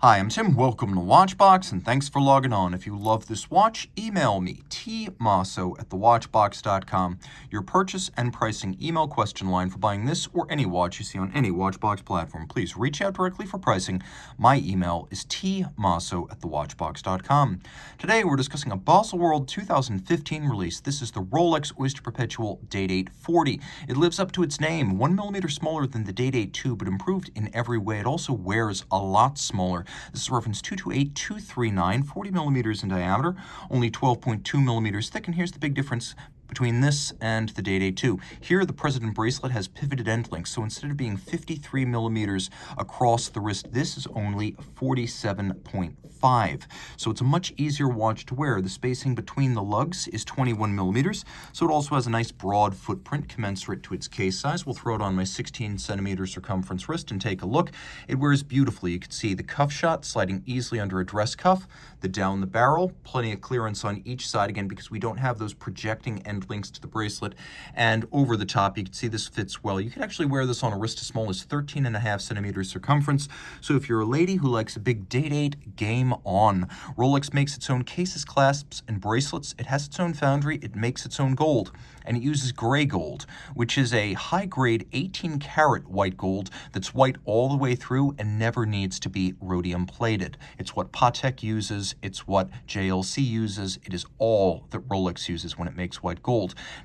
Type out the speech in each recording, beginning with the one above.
Hi, I'm Tim. Welcome to Watchbox, and thanks for logging on. If you love this watch, email me, tmosso@thewatchbox.com, your purchase and pricing email question line for buying this or any watch you see on any Watchbox platform. Please reach out directly for pricing. My email is tmosso@thewatchbox.com. Today, we're discussing a Baselworld 2015 release. This is the Rolex Oyster Perpetual Day-Date 40. It lives up to its name, 1 millimeter smaller than the Day-Date 2, but improved in every way. It also wears a lot smaller. This is reference 228239, 40 millimeters in diameter, only 12.2 millimeters thick, and here's the big difference between this and the Day-Date 2. Here, the President bracelet has pivoted end links, so instead of being 53 millimeters across the wrist, this is only 47.5. So it's a much easier watch to wear. The spacing between the lugs is 21 millimeters, so it also has a nice broad footprint commensurate to its case size. We'll throw it on my 16 centimeter circumference wrist and take a look. It wears beautifully. You can see the cuff shot sliding easily under a dress cuff, the down the barrel, plenty of clearance on each side, again, because we don't have those projecting end links to the bracelet, and over the top you can see this fits well. You can actually wear this on a wrist as small as 13.5 centimeters circumference, so if you're a lady who likes a big Day-Date, game on. Rolex makes its own cases, clasps, and bracelets. It has its own foundry. It makes its own gold, and it uses gray gold, which is a high-grade 18-karat white gold that's white all the way through and never needs to be rhodium plated. It's what Patek uses. It's what JLC uses. It is all that Rolex uses when it makes white gold.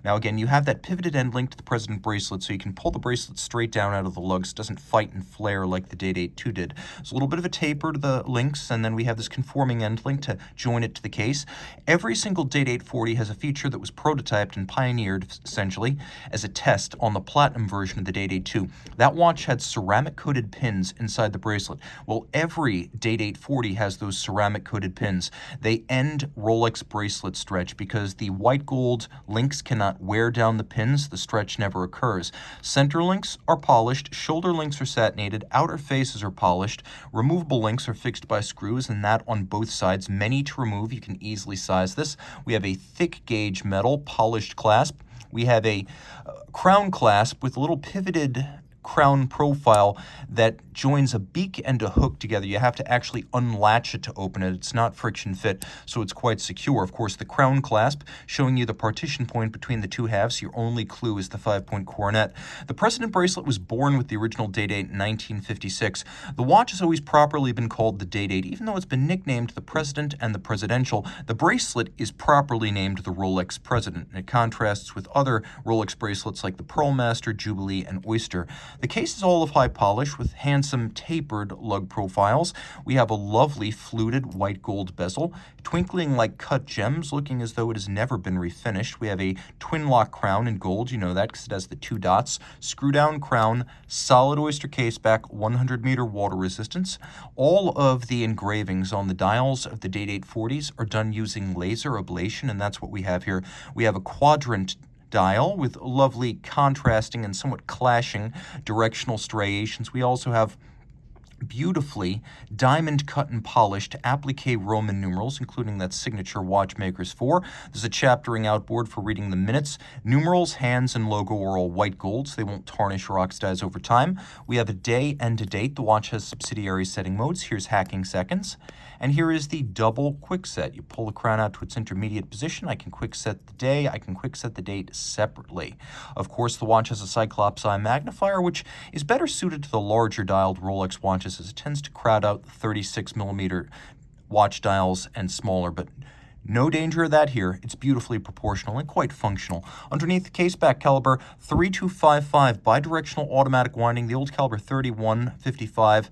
Now again, you have that pivoted end link to the President bracelet, so you can pull the bracelet straight down out of the lugs. It doesn't fight and flare like the Day-Date 2 did. It's a little bit of a taper to the links, and then we have this conforming end link to join it to the case. Every single Day-Date 40 has a feature that was prototyped and pioneered, essentially, as a test on the platinum version of the Day-Date 2. That watch had ceramic-coated pins inside the bracelet. Well, every Day-Date 40 has those ceramic-coated pins. They end Rolex bracelet stretch because the white gold links cannot wear down the pins. The stretch never occurs. Center links are polished, shoulder links are satinated, outer faces are polished, removable links are fixed by screws, and that on both sides, many to remove. You can easily size this. We have a thick gauge metal polished clasp. We have a crown clasp with a little pivoted crown profile that joins a beak and a hook together. You have to actually unlatch it to open it. It's not friction fit, so it's quite secure. Of course, the crown clasp showing you the partition point between the two halves. Your only clue is the 5-point coronet. The President bracelet was born with the original Day-Date in 1956. The watch has always properly been called the Day-Date, even though it's been nicknamed the President and the Presidential. The bracelet is properly named the Rolex President, and it contrasts with other Rolex bracelets like the Pearlmaster, Jubilee, and Oyster. The case is all of high polish with handsome tapered lug profiles. We have a lovely fluted white gold bezel, twinkling like cut gems, looking as though it has never been refinished. We have a twin lock crown in gold. You know that because it has the two dots. Screw down crown, solid oyster case back, 100-meter water resistance. All of the engravings on the dials of the Day-Date 40s are done using laser ablation, and that's what we have here. We have a Quadrant dial with lovely contrasting and somewhat clashing directional striations. We also have beautifully diamond cut and polished applique Roman numerals, including that signature Watchmakers 4. There's a chaptering outboard for reading the minutes. Numerals, hands, and logo are all white gold, so they won't tarnish or oxidize over time. We have a day and a date. The watch has subsidiary setting modes. Here's hacking seconds. And here is the double quick set. You pull the crown out to its intermediate position. I can quick set the day. I can quick set the date separately. Of course, the watch has a Cyclops eye magnifier, which is better suited to the larger dialed Rolex watches, as it tends to crowd out the 36 millimeter watch dials and smaller, but no danger of that here. It's beautifully proportional and quite functional. Underneath the case, back caliber 3255, bidirectional automatic winding. The old caliber 3155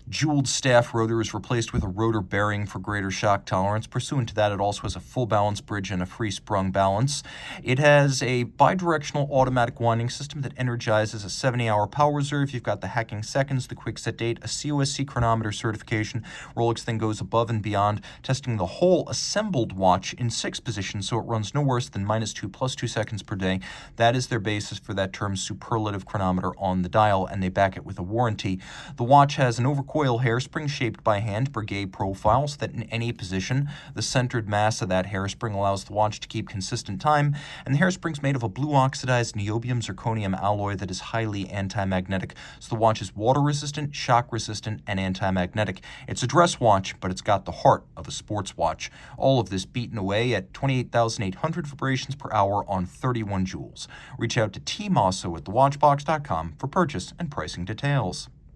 jeweled staff rotor is replaced with a rotor bearing for greater shock tolerance. Pursuant to that, it also has a full balance bridge and a free sprung balance. It has a bidirectional automatic winding system that energizes a 70-hour power reserve. You've got the hacking seconds, the quick set date, a COSC chronometer certification. Rolex then goes above and beyond, testing the whole assembled watch in 6 positions, so it runs no worse than -2 + 2 seconds per day. That is their basis for that term superlative chronometer on the dial, and they back it with a warranty. The watch has an overclock coil hairspring shaped by hand, Breguet profile, so that in any position, the centered mass of that hairspring allows the watch to keep consistent time, and the hairspring's made of a blue oxidized niobium zirconium alloy that is highly anti-magnetic, so the watch is water-resistant, shock-resistant, and anti-magnetic. It's a dress watch, but it's got the heart of a sports watch. All of this beaten away at 28,800 vibrations per hour on 31 joules. Reach out to Team Mosso at thewatchbox.com for purchase and pricing details.